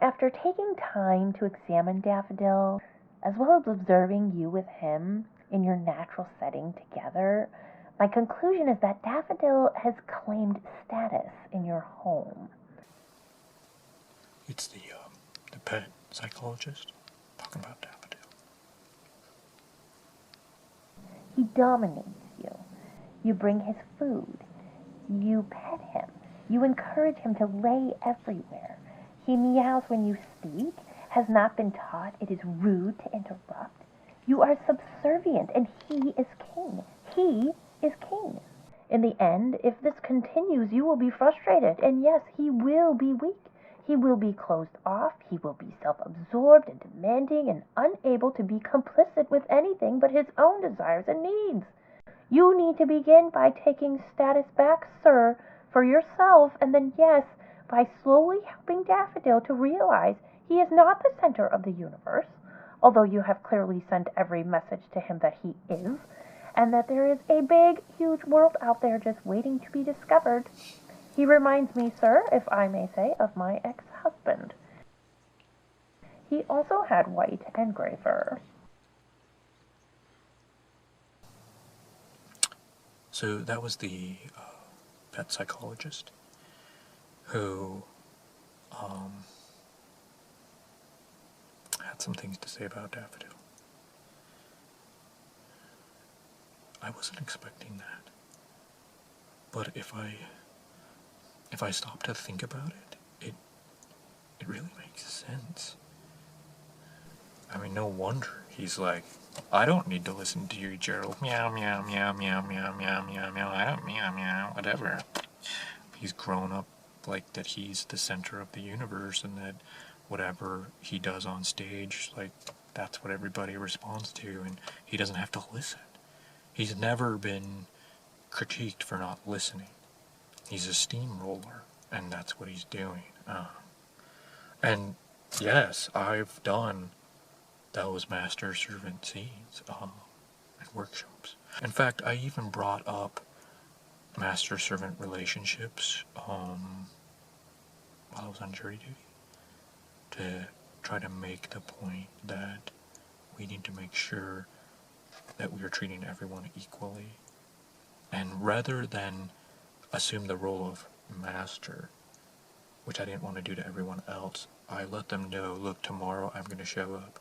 After taking time to examine Daffodil, as well as observing you with him in your natural setting together, my conclusion is that Daffodil has claimed status in your home. It's the pet psychologist talking about Daffodil. He dominates you. You bring his food. You pet him. You encourage him to lay everywhere. He meows when you speak, has not been taught it is rude to interrupt. You are subservient, and he is king. He is king. In the end, if this continues, you will be frustrated, and yes, he will be weak. He will be closed off, he will be self-absorbed and demanding and unable to be complicit with anything but his own desires and needs. You need to begin by taking status back, sir, for yourself, and then, yes, by slowly helping Daffodil to realize he is not the center of the universe, although you have clearly sent every message to him that he is, and that there is a big, huge world out there just waiting to be discovered. He reminds me, sir, if I may say, of my ex-husband. He also had white and gray fur. So that was the pet psychologist who had some things to say about Daffodil. I wasn't expecting that, but if I stop to think about it, it really makes sense. I mean, no wonder he's like, I don't need to listen to you, Gerald. Meow, meow, meow, meow, meow, meow, meow, meow. I don't meow, meow, whatever. He's grown up like that he's the center of the universe and that whatever he does on stage, like, that's what everybody responds to, and he doesn't have to listen. He's never been critiqued for not listening. He's a steamroller, and that's what he's doing. And yes, I've done those master-servant scenes at workshops. In fact, I even brought up master-servant relationships while I was on jury duty to try to make the point that we need to make sure that we are treating everyone equally. And rather than assume the role of master, which I didn't want to do to everyone else, I let them know, look, tomorrow I'm going to show up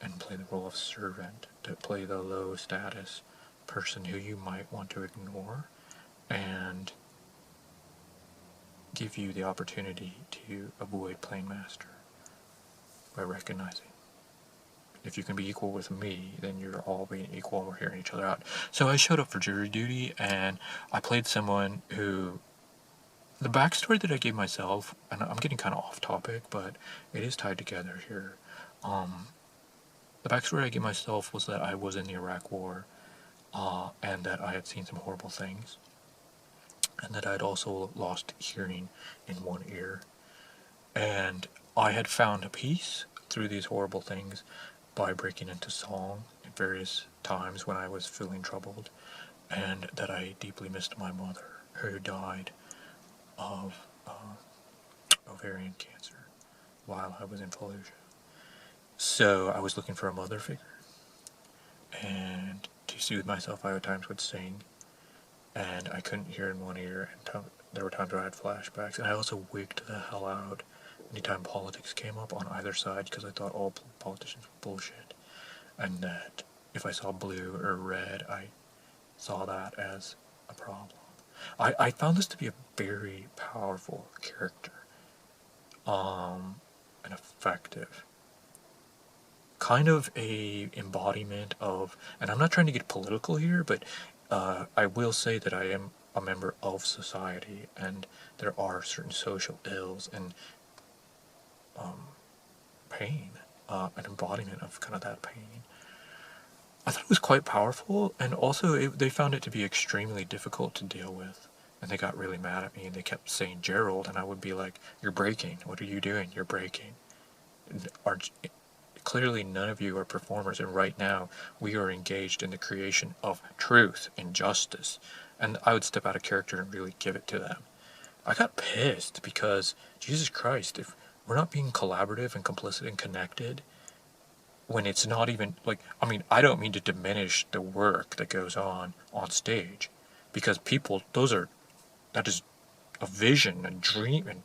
and play the role of servant, to play the low status person who you might want to ignore, and give you the opportunity to avoid playing master by recognizing if you can be equal with me, then you're all being equal and we're hearing each other out. So I showed up for jury duty and I played someone who, the backstory that I gave myself, and I'm getting kind of off topic, but it is tied together here. The backstory I gave myself was that I was in the Iraq War, and that I had seen some horrible things, and that I had also lost hearing in one ear, and I had found peace through these horrible things by breaking into song at various times when I was feeling troubled, and that I deeply missed my mother, who died of ovarian cancer while I was in Fallujah. So I was looking for a mother figure, and to soothe myself I at times would sing, and I couldn't hear in one ear, and there were times where I had flashbacks, and I also wigged the hell out anytime politics came up on either side, because I thought all politicians were bullshit, and that if I saw blue or red, I saw that as a problem. I found this to be a very powerful character, and effective. Kind of a embodiment of, and I'm not trying to get political here, but I will say that I am a member of society, and there are certain social ills and pain, an embodiment of kind of that pain. I thought it was quite powerful, and also they found it to be extremely difficult to deal with, and they got really mad at me, and they kept saying Gerald, and I would be like, you're breaking, what are you doing, you're breaking. Clearly none of you are performers, and right now we are engaged in the creation of truth and justice, and I would step out of character and really give it to them. I got pissed because, Jesus Christ, if we're not being collaborative and complicit and connected when it's not even, like, I mean, I don't mean to diminish the work that goes on stage, because people, that is a vision, a dream, and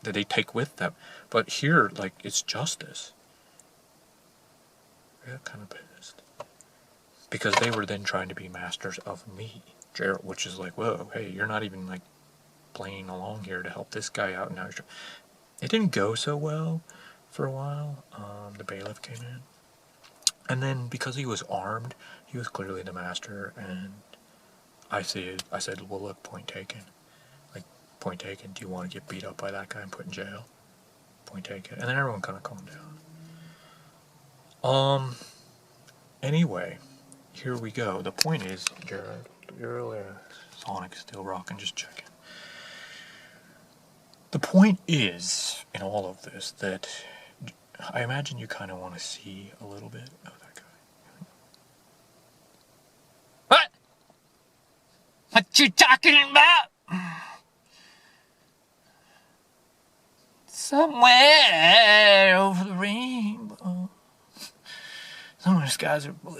that they take with them. But here, like, it's justice. I got kind of pissed. Because they were then trying to be masters of me, Gerald, which is like, whoa, hey, you're not even, like, playing along here to help this guy out. Now it didn't go so well for a while. The bailiff came in. And then, because he was armed, he was clearly the master, and I said, well, look, point taken. Like, point taken, do you want to get beat up by that guy and put in jail? Point taken. And then everyone kind of calmed down. Anyway, here we go. The point is, Jared, your Sonic's still rocking, just checking. The point is, in all of this, that I imagine you kind of want to see a little bit of that guy. What? What you talking about? Somewhere over the rainbow. Somewhere the skies are blue.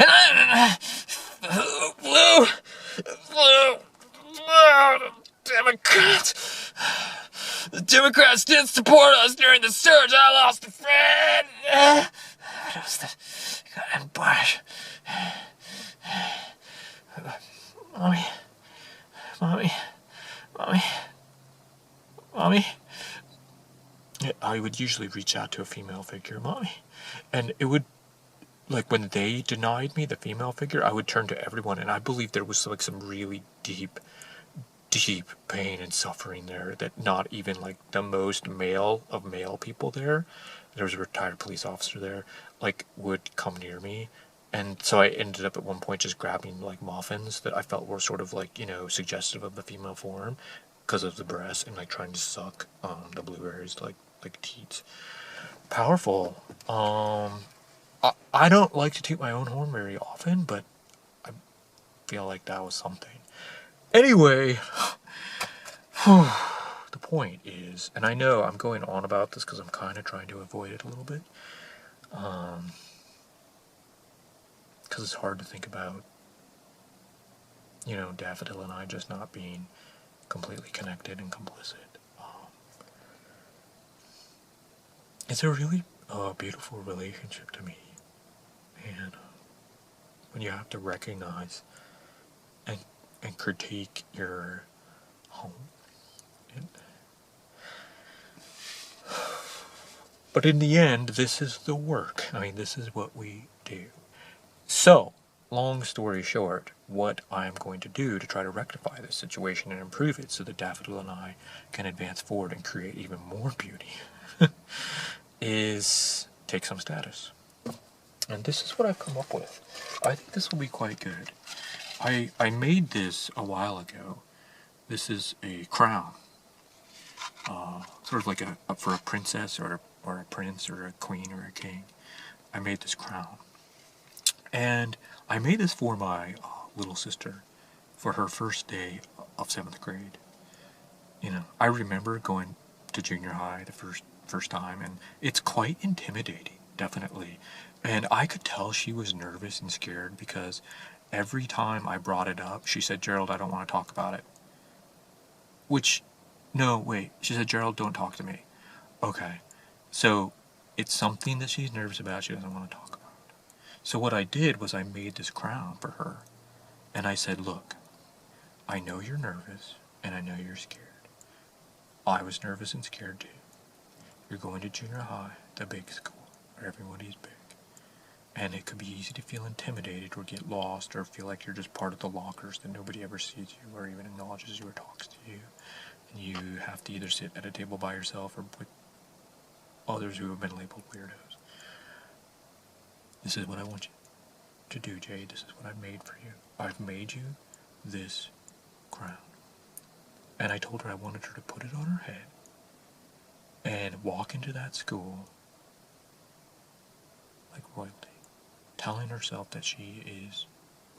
And blue. Democrats. The Democrats didn't support us during the surge. I lost a friend. It was the goddamn Bush. Mommy. I would usually reach out to a female figure, Mommy. And it would, like, when they denied me the female figure, I would turn to everyone, and I believe there was, like, some really deep pain and suffering there that not even, like, the most male of male people there was a retired police officer there, like, would come near me. And so I ended up at one point just grabbing, like, muffins that I felt were sort of, like, you know, suggestive of the female form because of the breast, and, like, trying to suck the blueberries like teats. Powerful. I don't like to toot my own horn very often, but I feel like that was something. Anyway, the point is, and I know I'm going on about this because I'm kind of trying to avoid it a little bit, because it's hard to think about, you know, Daffodil and I just not being completely connected and complicit. It's a really beautiful relationship to me, and when you have to recognize and critique your home. But in the end, this is the work. I mean, this is what we do. So, long story short, what I'm going to do to try to rectify this situation and improve it so that Daffodil and I can advance forward and create even more beauty is take some status. And this is what I've come up with. I think this will be quite good. I made this a while ago. This is a crown. Sort of like for a princess or a prince or a queen or a king. I made this crown. And I made this for my little sister for her first day of 7th grade. You know, I remember going to junior high the first time, and it's quite intimidating, definitely. And I could tell she was nervous and scared because every time I brought it up, she said, Gerald, I don't want to talk about it. Which, no, wait, she said, Gerald, don't talk to me. Okay, so it's something that she's nervous about, she doesn't want to talk about. So what I did was I made this crown for her, and I said, look, I know you're nervous, and I know you're scared. I was nervous and scared too. You're going to junior high, the big school, where everybody's big. And it could be easy to feel intimidated or get lost or feel like you're just part of the lockers that nobody ever sees you or even acknowledges you or talks to you. And you have to either sit at a table by yourself or with others who have been labeled weirdos. This is what I want you to do, Jade. This is what I've made for you. I've made you this crown. And I told her I wanted her to put it on her head and walk into that school like royalty, telling herself that she is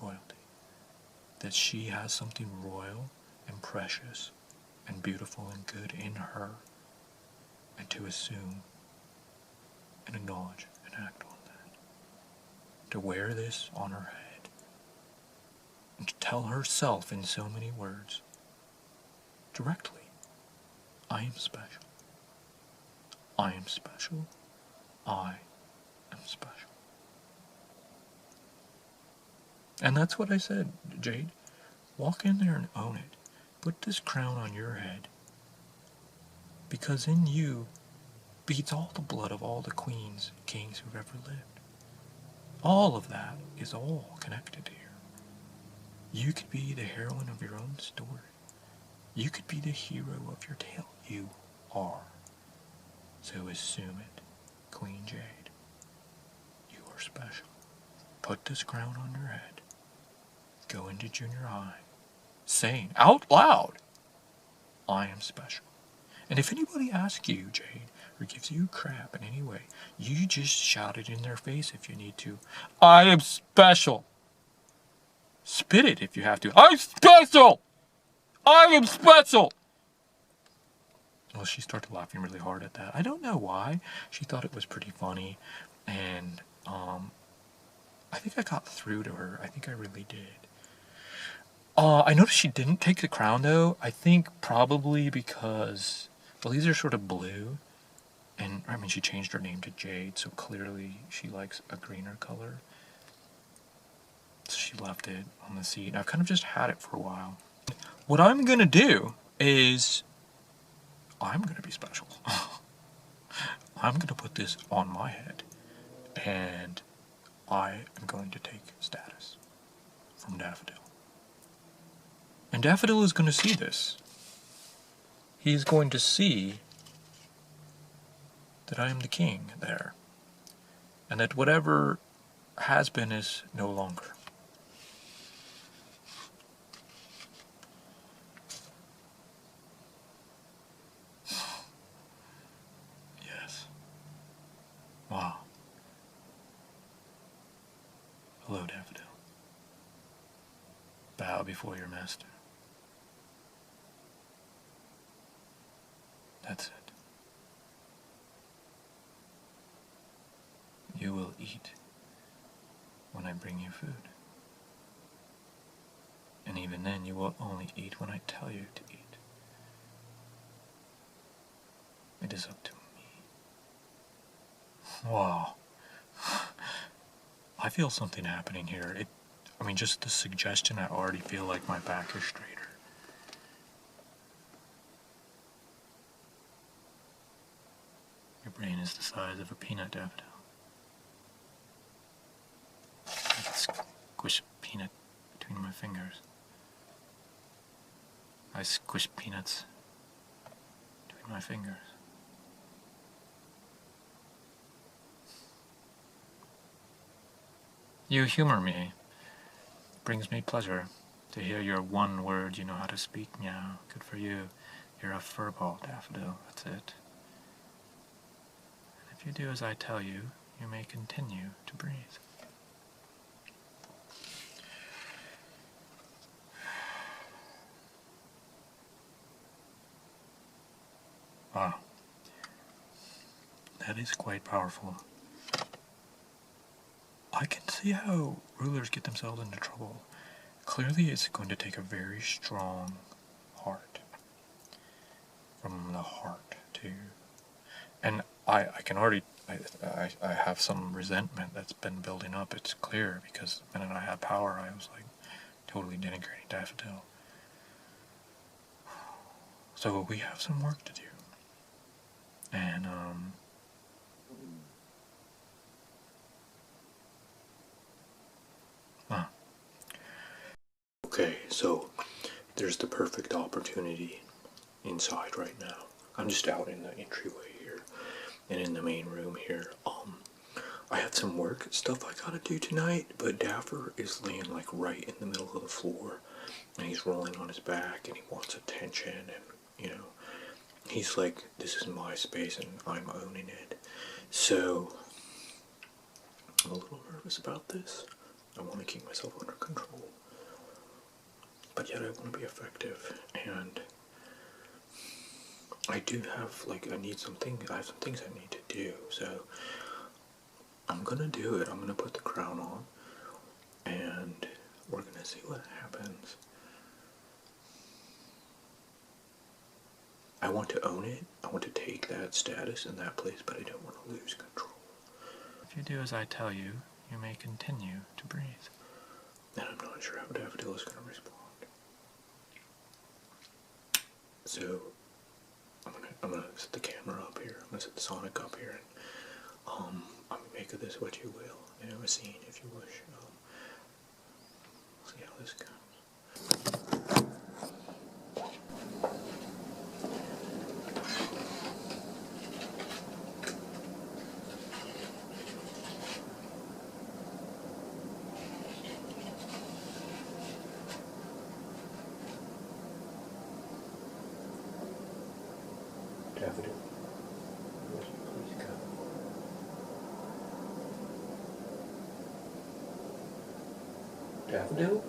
royalty, that she has something royal and precious and beautiful and good in her, and to assume and acknowledge and act on that. To wear this on her head and to tell herself in so many words, directly, I am special. I am special. I am special. And that's what I said, Jade. Walk in there and own it. Put this crown on your head. Because in you beats all the blood of all the queens and kings who've ever lived. All of that is all connected here. You could be the heroine of your own story. You could be the hero of your tale. You are. So assume it, Queen Jade. You are special. Put this crown on your head. Go into junior high, saying out loud, I am special. And if anybody asks you, Jade, or gives you crap in any way, you just shout it in their face if you need to. I am special. Spit it if you have to. I'm special! I am special! Well, she started laughing really hard at that. I don't know why. She thought it was pretty funny. And I think I got through to her. I think I really did. I noticed she didn't take the crown, though. I think probably because, well, these are sort of blue. And, I mean, she changed her name to Jade, so clearly she likes a greener color. So she left it on the seat. I've kind of just had it for a while. What I'm going to do is, I'm going to be special. I'm going to put this on my head. And I am going to take status from Daffodil. And Daffodil is going to see this. He's going to see that I am the king there. And that whatever has been is no longer. Yes. Wow. Hello, Daffodil. Bow before your master. That's it. You will eat when I bring you food. And even then, you will only eat when I tell you to eat. It is up to me. Wow. I feel something happening here. I mean, just the suggestion, I already feel like my back is straighter. Your brain is the size of a peanut, Daffodil. I can squish a peanut between my fingers. I squish peanuts between my fingers. You humor me. It brings me pleasure to hear your one word you know how to speak now. Good for you. You're a furball, Daffodil. That's it. And if you do as I tell you, you may continue to breathe. Wow. That is quite powerful. I can see how rulers get themselves into trouble. Clearly it's going to take a very strong heart. From the heart to... And I can already... I have some resentment that's been building up. It's clear because the minute I had power, I was like totally denigrating Daffodil. So we have some work to do. And, okay, so there's the perfect opportunity inside right now. I'm just out in the entryway here and in the main room here. I have some work stuff I gotta do tonight, but Daffer is laying like right in the middle of the floor and he's rolling on his back and he wants attention and, you know, he's like, this is my space and I'm owning it. So I'm a little nervous about this. I want to keep myself under control. But yet I want to be effective. And I do have, like, I have some things I need to do, so I'm gonna do it. I'm gonna put the crown on, and we're gonna see what happens. I want to own it. I want to take that status in that place, but I don't want to lose control. If you do as I tell you, you may continue to breathe. And I'm not sure how Daffodil is going to respond. So, I'm gonna set the camera up here. I'm gonna set the Sonic up here, and I'm gonna make of this what you will. You know, a scene if you wish. See how this goes. Daffodil, would you please go? Daffodil,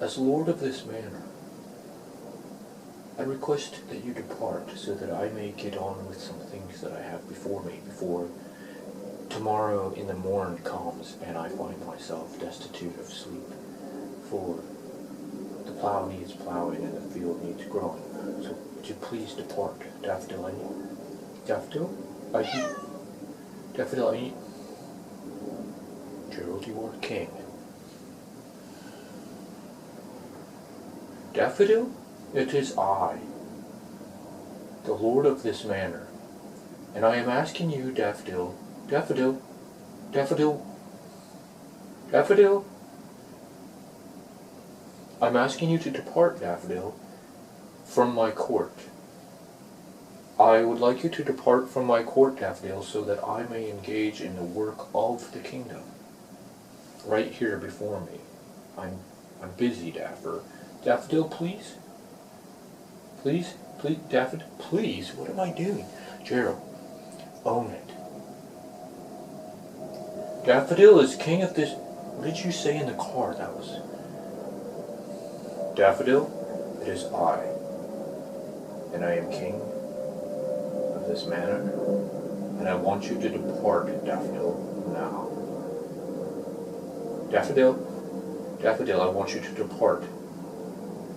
as lord of this manor, I request that you depart so that I may get on with some things that I have before me, before tomorrow in the morn comes and I find myself destitute of sleep. For the plow needs plowing and the field needs growing. So would you please depart, Daffodil? Daffodil? Daffodil, I need... Gerald, you are king. Daffodil? It is I, the lord of this manor, and I am asking you, Daffodil, Daffodil, Daffodil, Daffodil, I'm asking you to depart, Daffodil, from my court. I would like you to depart from my court, Daffodil, so that I may engage in the work of the kingdom. Right here before me. I'm busy, Daffodil, please? Please? Please, Daffodil? Please? What am I doing? Gerald, own it. Daffodil is king of this... What did you say in the car? That was... Daffodil, it is I. And I am king of this manor. And I want you to depart, Daffodil, now. Daffodil, Daffodil, I want you to depart.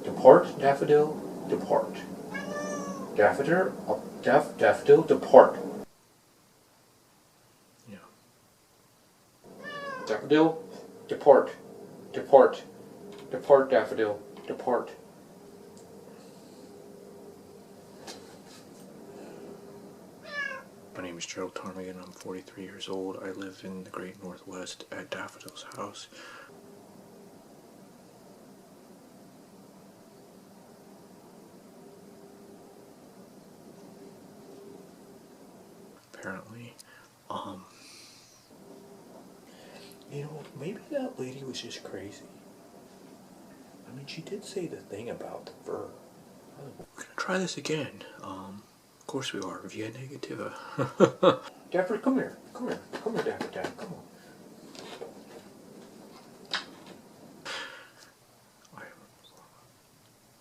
Depart, Daffodil, depart. Daffodil, depart. Yeah. Daffodil, depart. Depart. Depart, Daffodil, depart. My name is Gerald Ptarmigan. I'm 43 years old. I live in the Great Northwest at Daffodil's house. Apparently, you know, maybe that lady was just crazy. I mean, she did say the thing about the fur. We're gonna try this again. Of course we are, via negativa. Daffodil, come here. Come here. Come here, Daffodil. Come on.